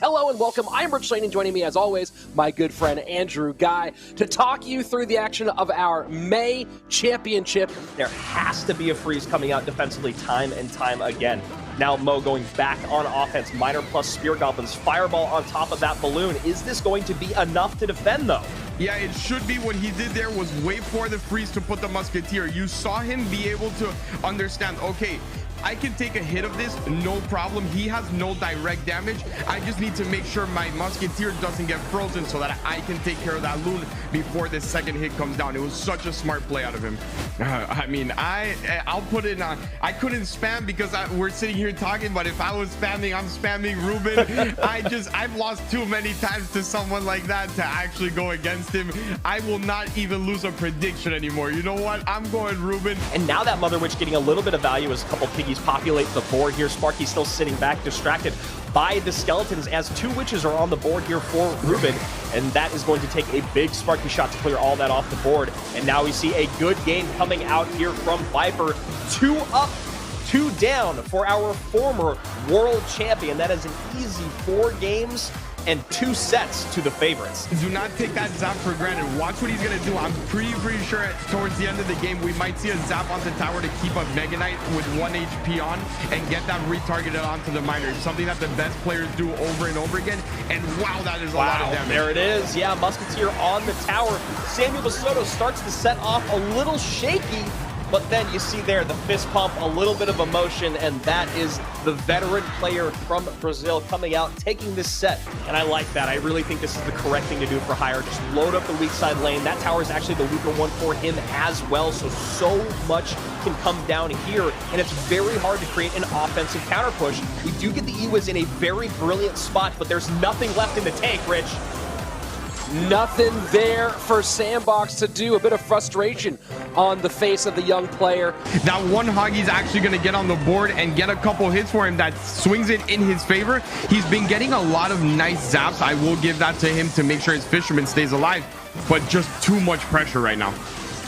Hello and welcome. I'm Rich Lane, and joining me as always, my good friend Andrew Guy, to talk you through the action of our May Championship. There has to be a freeze coming out defensively time and time again. Now Mo going back on offense, Miner plus Spear Goblins, Fireball on top of that balloon. Is this going to be enough to defend though? Yeah, it should be. What he did there was wait for the freeze to put the Musketeer. You saw him be able to understand, okay, I can take a hit of this, no problem. He has no direct damage. I just need to make sure my Musketeer doesn't get frozen so that I can take care of that loon before the second hit comes down. It was such a smart play out of him. I mean, I'll put it on. I couldn't spam because we're sitting here talking, but if I was spamming, I'm spamming Ruben. I've lost too many times to someone like that to actually go against him. I will not even lose a prediction anymore. You know what? I'm going Ruben. And now that Mother Witch getting a little bit of value as a couple piggies populate the board here. Sparky still sitting back, distracted by the skeletons as two witches are on the board here for Ruben, and that is going to take a big Sparky shot to clear all that off the board. And now we see a good game coming out here from Viper. 2 up, 2 down for our former world champion. That is an easy 4 games and 2 sets to the favorites. Do not take that zap for granted. Watch what he's gonna do. I'm pretty sure towards the end of the game we might see a zap onto tower to keep a Mega Knight with 1 HP on and get that retargeted onto the miner. Something that the best players do over and over again. And wow, that is a lot of damage. There it is. Yeah, Musketeer on the tower. Samuel Basoto starts to set off a little shaky, but then you see there the fist pump, a little bit of emotion, and that is the veteran player from Brazil coming out, taking this set. And I like that. I really think this is the correct thing to do for Hire. Just load up the weak side lane. That tower is actually the weaker one for him as well, so much can come down here, and it's very hard to create an offensive counter push. We do get the E-Wiz in a very brilliant spot, but there's nothing left in the tank, Rich. Nothing there for Sandbox to do. A bit of frustration on the face of the young player. That one Hoggy's actually going to get on the board and get a couple hits for him that swings it in his favor. He's been getting a lot of nice zaps. I will give that to him to make sure his Fisherman stays alive, but just too much pressure right now.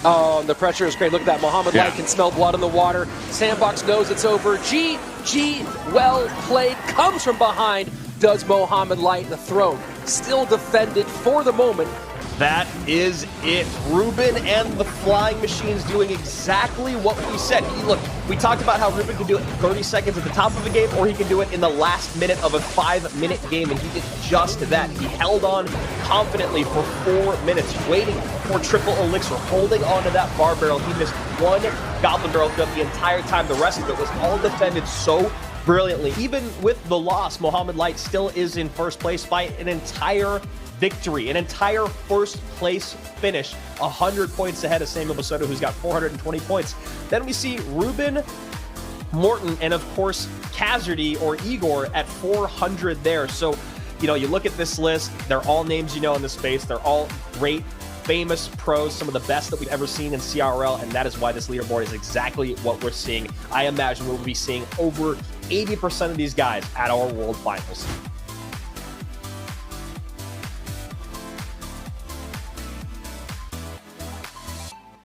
Oh, the pressure is great. Look at that. Mohamed Light can smell blood in the water. Sandbox knows it's over. GG, well played. Comes from behind. Does Mohamed Light. The throne still defended for the moment. That is it. Ruben and the Flying Machines doing exactly what we said. Look, we talked about how Ruben could do it in 30 seconds at the top of a game, or he can do it in the last minute of a 5-minute game, and he did just that. He held on confidently for 4 minutes, waiting for triple elixir, holding on to that bar barrel. He missed 1 goblin barrel throughout the entire time. The rest of it was all defended so brilliantly. Even with the loss, Mohamed Light still is in first place by an entire victory, an entire first place finish, 100 points ahead of Samuel Basoto, who's got 420 points. Then we see Ruben, Morton, and of course Kazardy or Igor at 400 there. So, you know, you look at this list, they're all names you know in the space. They're all great, famous pros, some of the best that we've ever seen in CRL, and that is why this leaderboard is exactly what we're seeing. I imagine we'll be seeing over 80% of these guys at our World Finals.